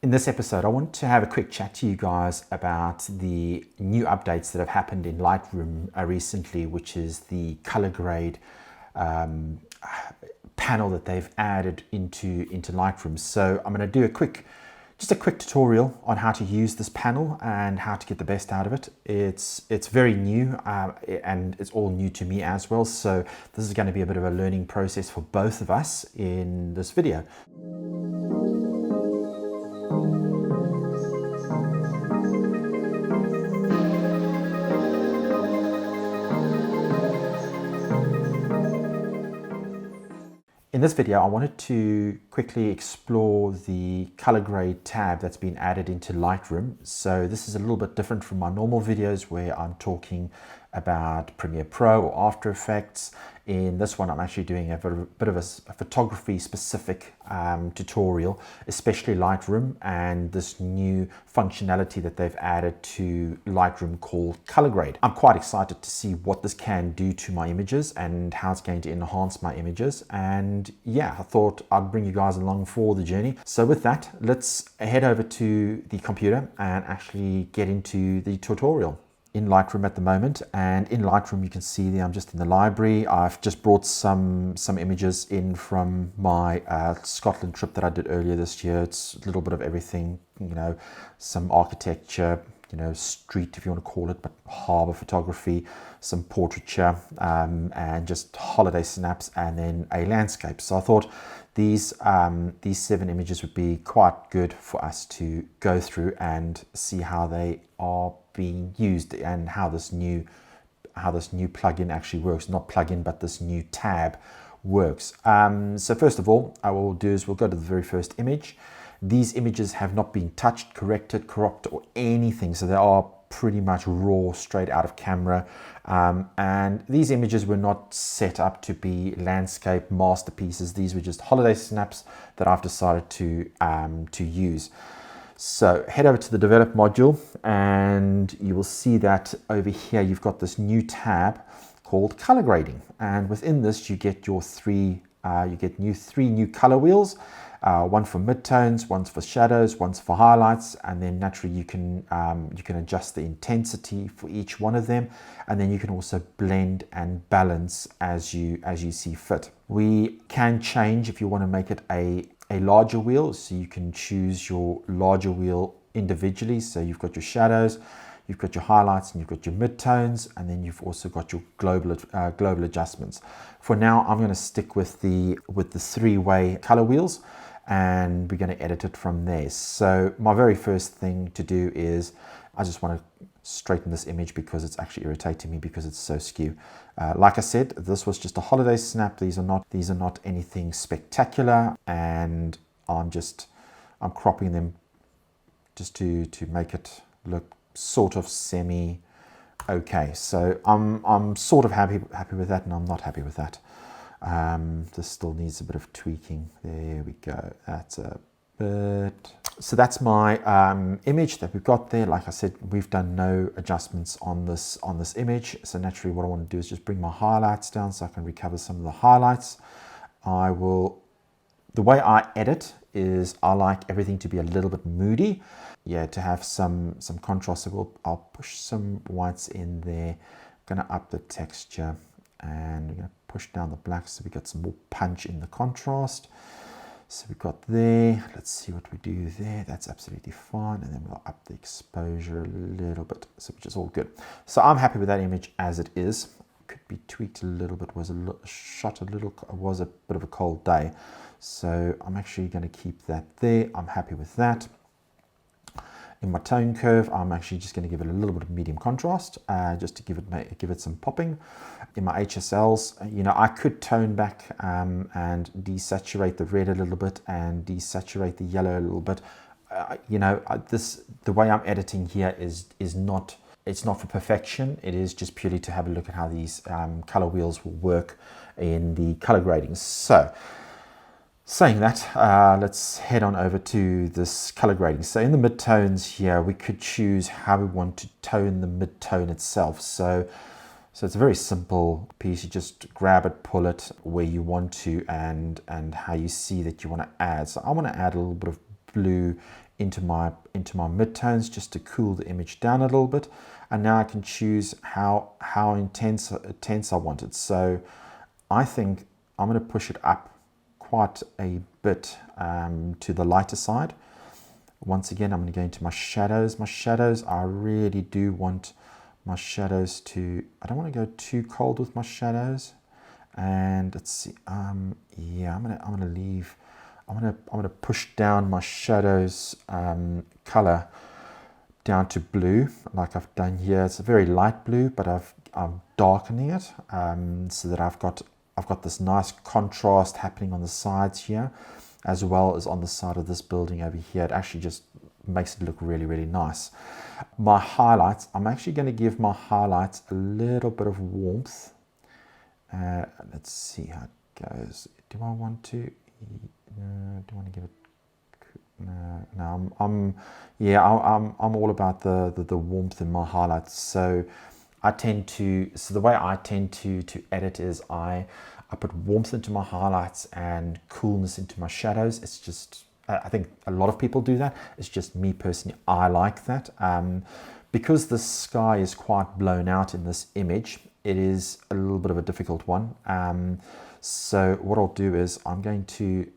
In this episode, I want to have a quick chat to you guys about the new updates that have happened in Lightroom recently, which is the color grade panel that they've added into Lightroom. So I'm going to do just a quick tutorial on how to use this panel and how to get the best out of it. It's very new and it's all new to me as well. So this is going to be a bit of a learning process for both of us in this video. In this video, I wanted to quickly explore the color grade tab that's been added into Lightroom. So this is a little bit different from my normal videos where I'm talking about Premiere Pro or After Effects. In this one, I'm actually doing a bit of a photography specific tutorial, especially Lightroom and this new functionality that they've added to Lightroom called color grade. I'm quite excited to see what this can do to my images and how it's going to enhance my images. And yeah, I thought I'd bring you guys along for the journey. So with that, let's head over to the computer and actually get into the tutorial. In Lightroom at the moment, and in Lightroom you can see that I'm just in the library. I've just brought some images in from my Scotland trip that I did earlier this year. It's a little bit of everything, you know, some architecture, you know, street if you want to call it, but harbour photography, some portraiture, and just holiday snaps, and then a landscape. So I thought these 7 images would be quite good for us to go through and see how they are being used and how this new plugin actually works. Not plugin, but this new tab works. So first of all, I will do is we'll go to the very first image. These images have not been touched, corrected, cropped, or anything, so they are pretty much raw, straight out of camera. And these images were not set up to be landscape masterpieces. These were just holiday snaps that I've decided to use. So head over to the develop module and you will see that over here you've got this new tab called color grading, and within this you get your three new color wheels. One for midtones, one's for shadows, one's for highlights, and then naturally you can adjust the intensity for each one of them, and then you can also blend and balance as you see fit. We can change if you want to make it a larger wheel, so you can choose your larger wheel individually. So you've got your shadows, you've got your highlights, and you've got your midtones, and then you've also got your global adjustments. For now, I'm going to stick with the 3-way color wheels, and we're going to edit it from there. So my very first thing to do is I just want to straighten this image because it's actually irritating me because it's so skew. Like I said, this was just a holiday snap. These are not anything spectacular, and I'm cropping them just to make it look sort of semi okay. So I'm sort of happy with that, and I'm not happy with that. This still needs a bit of tweaking. There we go. That's a bit. So that's my image that we've got there. Like I said, we've done no adjustments on this image. So naturally what I want to do is just bring my highlights down so I can recover some of the highlights. The way I edit is I like everything to be a little bit moody. Yeah, to have some contrast. So I'll push some whites in there. I'm going to up the texture, and we're going to push down the black so we got some more punch in the contrast. So we've got there, let's see what we do there. That's absolutely fine. And then we'll up the exposure a little bit, so which is all good. So I'm happy with that image as it is. Could be tweaked a little bit, was a bit of a cold day. So I'm actually going to keep that there. I'm happy with that. In my tone curve, I'm actually just going to give it a little bit of medium contrast, just to give it some popping. In my HSLs, you know, I could tone back and desaturate the red a little bit and desaturate the yellow a little bit. You know, the way I'm editing here is not. It's not for perfection. It is just purely to have a look at how these color wheels will work in the color grading. So, saying that, let's head on over to this color grading. So in the midtones here, we could choose how we want to tone the midtone itself. So it's a very simple piece. You just grab it, pull it where you want to, and how you see that you want to add. So I want to add a little bit of blue into my midtones just to cool the image down a little bit. And now I can choose how intense I want it. So I think I'm going to push it up quite a bit to the lighter side. Once again, I'm going to go into my shadows. My shadows, I really do want my shadows to, I don't want to go too cold with my shadows. And let's see, yeah, I'm gonna push down my shadows color down to blue, like I've done here. It's a very light blue, but I'm darkening it so that I've got this nice contrast happening on the sides here, as well as on the side of this building over here. It actually just makes it look really, really nice. My highlights, I'm actually going to give my highlights a little bit of warmth. Let's see how it goes. Do I want to? Do I want to give it? No. I'm all about the warmth in my highlights. So the way I tend to edit is I put warmth into my highlights and coolness into my shadows. It's just, I think a lot of people do that. It's just me personally, I like that. Because the sky is quite blown out in this image, it is a little bit of a difficult one. So what I'll do is I'm going to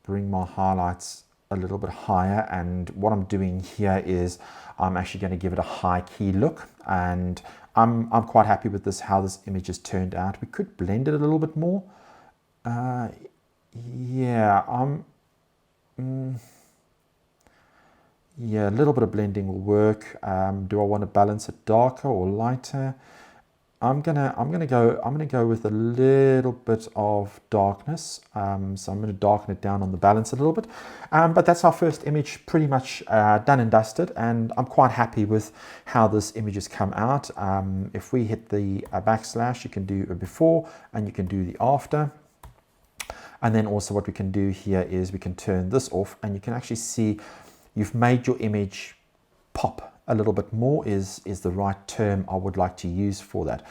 bring my highlights a little bit higher, and what I'm doing here is I'm actually going to give it a high key look, and I'm quite happy with this, how this image has turned out. We could blend it a little bit more. Yeah, yeah, a little bit of blending will work. Do I want to balance it darker or lighter? I'm gonna go with a little bit of darkness. So I'm gonna darken it down on the balance a little bit. But that's our first image pretty much done and dusted, and I'm quite happy with how this image has come out. If we hit the backslash, you can do a before and you can do the after. And then also what we can do here is we can turn this off, and you can actually see you've made your image pop a little bit more is the right term I would like to use for that.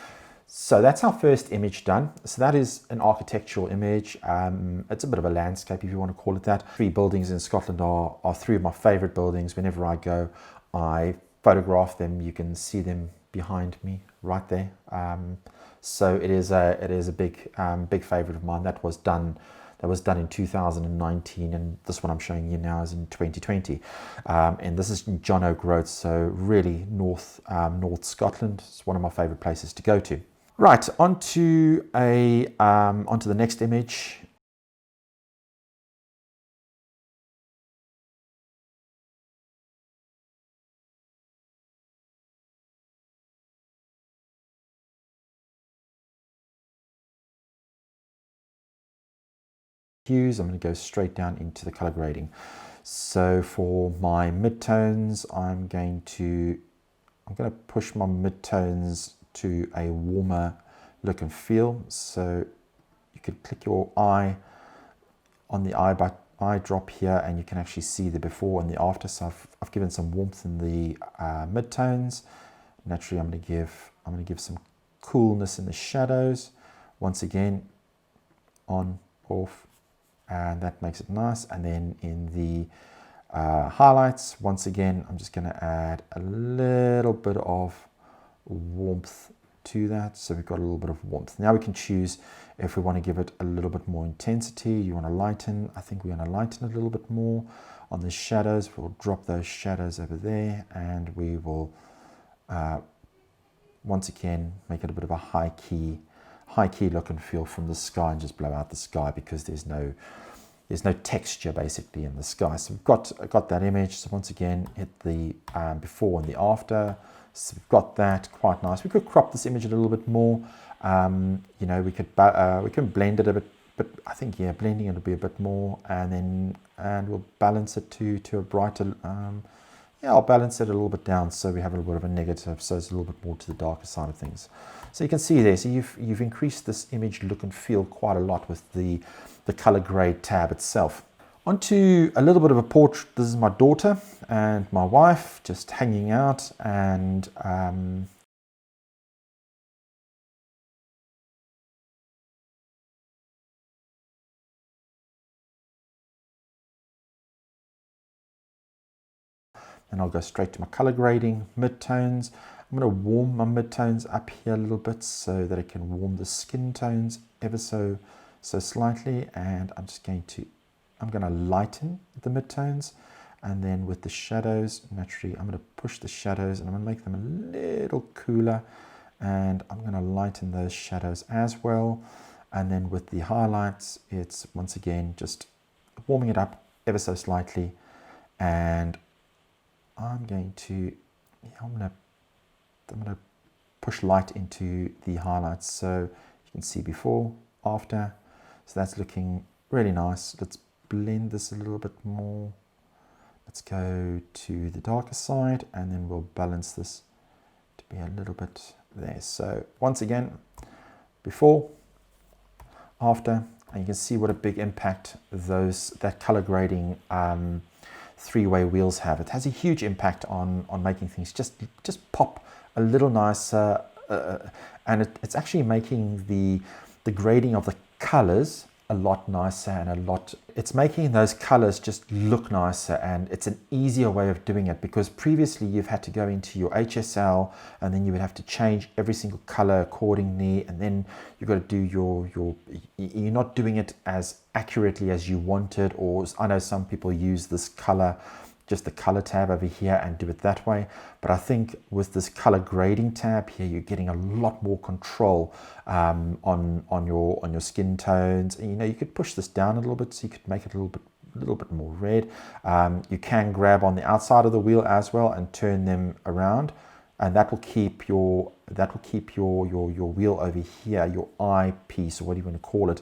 So that's our first image done. So that is an architectural image. It's a bit of a landscape, if you want to call it that. 3 buildings in Scotland are 3 of my favorite buildings. Whenever I go, I photograph them. You can see them behind me right there. So it is a big favorite of mine. That was done in 2019, and this one I'm showing you now is in 2020. And this is in John Oak Road, so really north Scotland. It's one of my favorite places to go to. Right, onto the next image. Hues. I'm going to go straight down into the color grading. So for my midtones, I'm going to push my midtones to a warmer look and feel. So you could click your eye on the eye drop here, and you can actually see the before and the after. So I've given some warmth in the midtones. Naturally, I'm going to give some coolness in the shadows. Once again, on, off, and that makes it nice. And then in the highlights, once again, I'm just going to add a little bit of warmth to that. So we've got a little bit of warmth. Now we can choose if we want to give it a little bit more intensity. You want to lighten. I think we're going to lighten a little bit more on the shadows. We'll drop those shadows over there, and we will once again make it a bit of a high key look and feel from the sky, and just blow out the sky because there's no texture basically in the sky. So we've got that image. So once again, hit the before and the after. So we've got that, quite nice. We could crop this image a little bit more. You know, we can blend it a bit, but I think, yeah, blending it will be a bit more, and we'll balance it to a brighter. Yeah, I'll balance it a little bit down so we have a little bit of a negative, so it's a little bit more to the darker side of things. So you can see there, so you've increased this image look and feel quite a lot with the color grade tab itself. Onto a little bit of a portrait. This is my daughter and my wife just hanging out, and Then I'll go straight to my color grading, midtones. I'm going to warm my midtones up here a little bit so that I can warm the skin tones ever so slightly. And I'm going to lighten the midtones. And then with the shadows, naturally, I'm going to push the shadows and I'm going to make them a little cooler. And I'm going to lighten those shadows as well. And then with the highlights, it's once again just warming it up ever so slightly. And I'm going to push light into the highlights. So you can see before, after. So that's looking really nice. Let's blend this a little bit more. Let's go to the darker side and then we'll balance this to be a little bit there. So once again, before, after, and you can see what a big impact that color grading three-way wheels have. It has a huge impact on making things just pop a little nicer, and it's actually making the grading of the colors a lot nicer and it's making those colors just look nicer, and it's an easier way of doing it, because previously you've had to go into your HSL and then you would have to change every single color accordingly, and then you've got to do you're not doing it as accurately as you wanted. Or I know some people use this color, just the color tab over here, and do it that way. But I think with this color grading tab here, you're getting a lot more control on your skin tones. And, you could push this down a little bit, so you could make it a little bit more red. You can grab on the outside of the wheel as well and turn them around, and that will keep your wheel over here, your eyepiece, or what do you want to call it.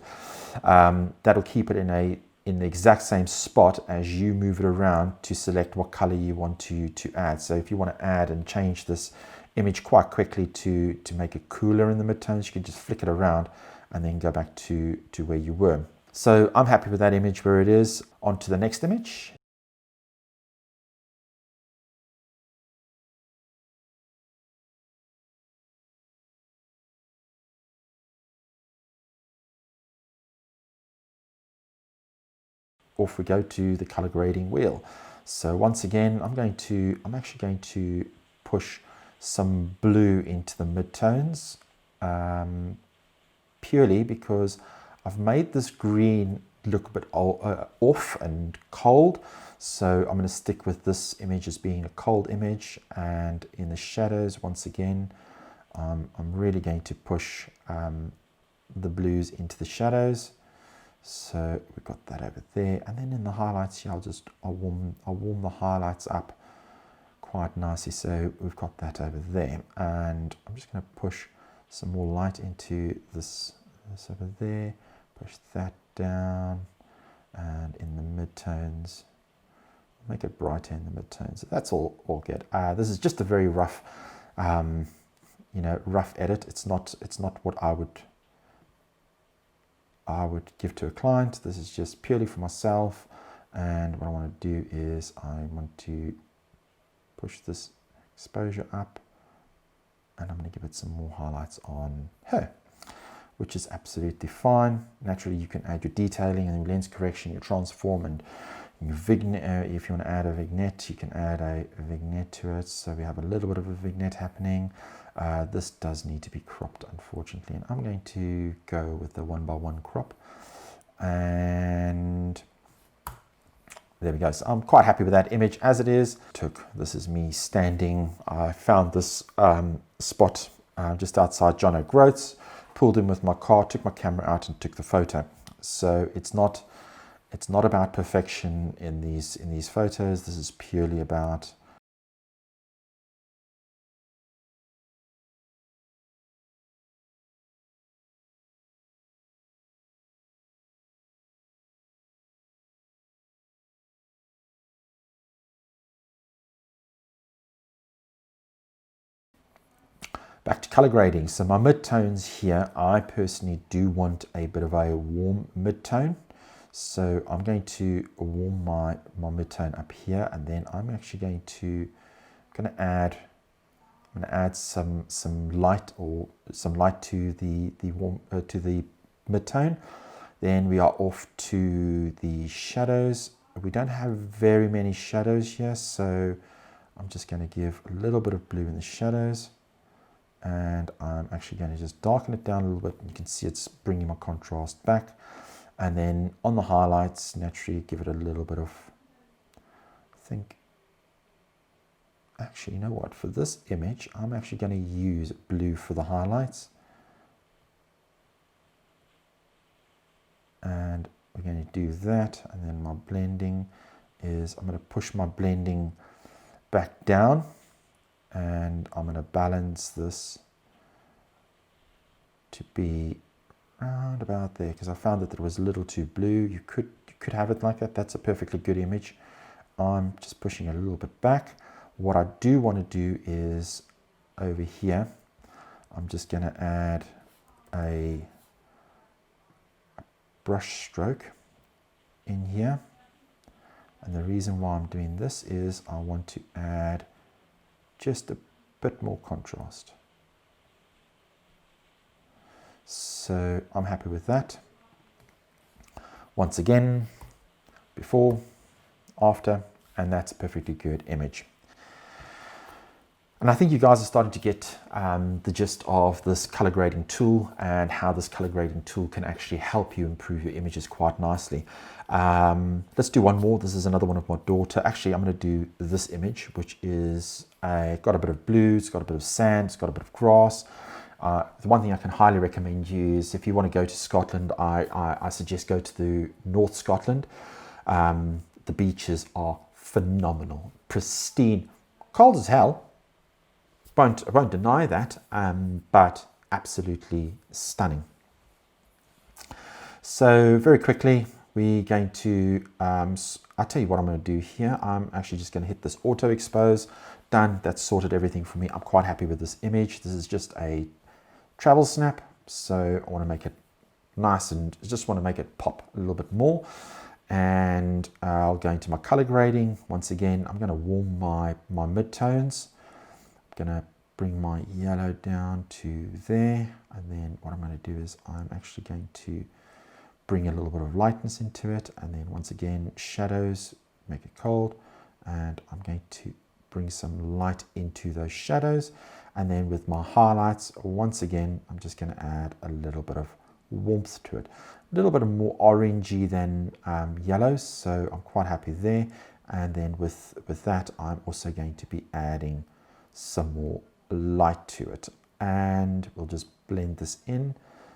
That'll keep it in the exact same spot as you move it around to select what color you want to add. So if you want to add and change this image quite quickly to make it cooler in the midtones, you can just flick it around and then go back to where you were. So I'm happy with that image where it is. On to the next image. Off we go to the color grading wheel. So once again, I'm actually going to push some blue into the midtones, purely because I've made this green look a bit off and cold. So I'm going to stick with this image as being a cold image. And in the shadows, once again, I'm really going to push the blues into the shadows. So we've got that over there, and then in the highlights here, I'll warm the highlights up quite nicely. So we've got that over there, and I'm just going to push some more light into this over there. Push that down, and in the midtones, make it brighter in the midtones. So that's all good. This is just a very rough, rough edit. It's not what I would give to a client. This is just purely for myself, and what I want to do is I want to push this exposure up, and I'm going to give it some more highlights on her, which is absolutely fine. Naturally, you can add your detailing and lens correction, your transform, and your vignette. If you want to add a vignette, you can add a vignette to it. So we have a little bit of a vignette happening. This does need to be cropped, unfortunately, and I'm going to go with the 1:1 crop, and there we go. So I'm quite happy with that image as it is. This is me standing. I found this spot just outside John O'Groats, pulled in with my car, took my camera out and took the photo. So it's not about perfection in these photos. This is purely about back to color grading. So my midtones here, I personally do want a bit of a warm midtone. So I'm going to warm my midtone up here, and then I'm actually going to add some light to the warm to the midtone. Then we are off to the shadows. We don't have very many shadows here, so I'm just going to give a little bit of blue in the shadows, and I'm actually going to just darken it down a little bit. You can see it's bringing my contrast back. And then on the highlights, naturally give it a little bit of, I think, actually, you know what, for this image, I'm actually going to use blue for the highlights. And we're going to do that, and then my blending is, I'm going to push my blending back down, and I'm going to balance this to be around about there, because I found that it was a little too blue. You could have it like that. That's a perfectly good image. I'm just pushing it a little bit back. What I do want to do is over here, I'm just going to add a brush stroke in here. And the reason why I'm doing this is I want to add just a bit more contrast. So I'm happy with that. Once again, before, after, and that's a perfectly good image. And I think you guys are starting to get the gist of this color grading tool and how this color grading tool can actually help you improve your images quite nicely. Let's do one more. This is another one of my daughter. Actually, I'm going to do this image, which is got a bit of blue, it's got a bit of sand, it's got a bit of grass. The one thing I can highly recommend you is if you want to go to Scotland, I suggest go to the North Scotland. The beaches are phenomenal, pristine, cold as hell. I won't deny that, but absolutely stunning. So very quickly, we're going to, I'll tell you what I'm going to do here. I'm actually just going to hit this auto expose. Done. That's sorted everything for me. I'm quite happy with this image. This is just a travel snap, so I want to make it nice and just want to make it pop a little bit more. And I'll go into my color grading. Once again, I'm going to warm my midtones. I'm going to bring my yellow down to there, and then what I'm going to do is I'm actually going to bring a little bit of lightness into it, and then once again shadows, make it cold, and I'm going to bring some light into those shadows. And then with my highlights, once again, I'm just going to add a little bit of warmth to it, a little bit of more orangey than yellows, so I'm quite happy there. And then with that, I'm also going to be adding some more light to it, and we'll just blend this in.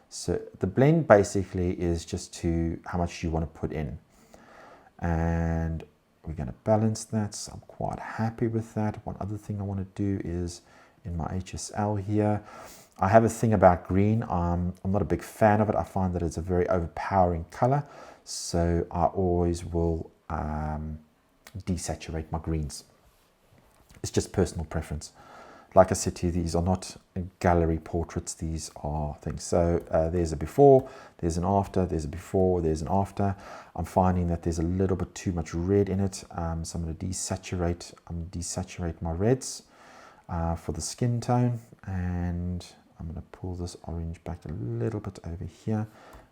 So the blend basically is just to how much you want to put in, and we're going to balance that, so I'm quite happy with that. One other thing I want to do is in my HSL here, I have a thing about green. I'm not a big fan of it. I find that it's a very overpowering color, so I always will desaturate my greens. It's just personal preference. Like I said to you, these are not gallery portraits, these are things. So there's a before, there's an after, there's a before, there's an after. I'm finding that there's a little bit too much red in it, so I'm going to desaturate my reds for the skin tone, and I'm going to pull this orange back a little bit over here,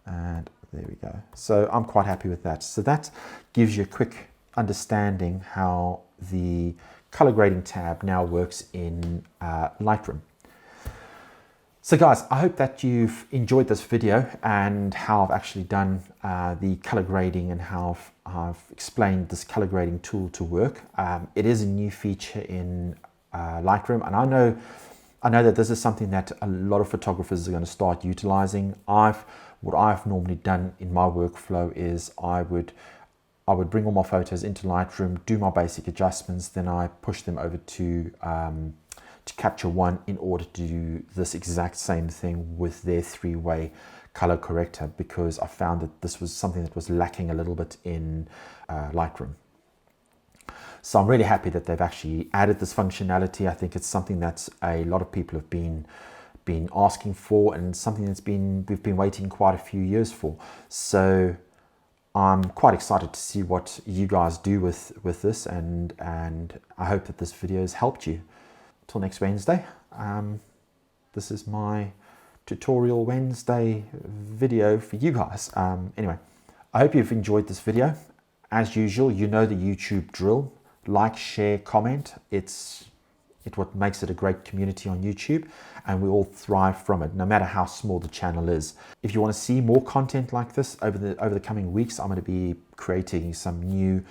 and there we go. So I'm quite happy with that. So that gives you a quick understanding how the color grading tab now works in Lightroom. So guys, I hope that you've enjoyed this video and how I've actually done the color grading and how I've explained this color grading tool to work. It is a new feature in Lightroom, and I know that this is something that a lot of photographers are going to start utilizing. What I've normally done in my workflow is I would bring all my photos into Lightroom, do my basic adjustments, then I push them over to Capture One in order to do this exact same thing with their three-way color corrector, because I found that this was something that was lacking a little bit in Lightroom. So I'm really happy that they've actually added this functionality. I think it's something that a lot of people have been asking for, and something that's we've been waiting quite a few years for. So I'm quite excited to see what you guys do with this, and I hope that this video has helped you. Till next Wednesday, this is my tutorial Wednesday video for you guys. Anyway, I hope you've enjoyed this video. As usual, you know the YouTube drill. like, share, comment. It's what makes it a great community on YouTube, and we all thrive from it, no matter how small the channel is. If you want to see more content like this over the coming weeks, I'm going to be creating some new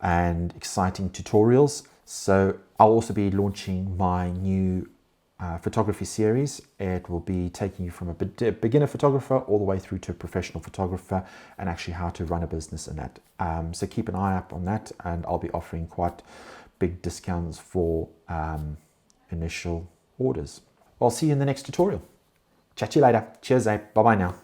and exciting tutorials. So I'll also be launching my new photography series. It will be taking you from a beginner photographer all the way through to a professional photographer, and actually how to run a business in that. So keep an eye up on that, and I'll be offering quite big discounts for initial orders. I'll see you in the next tutorial. Chat to you later. Cheers, bye bye now.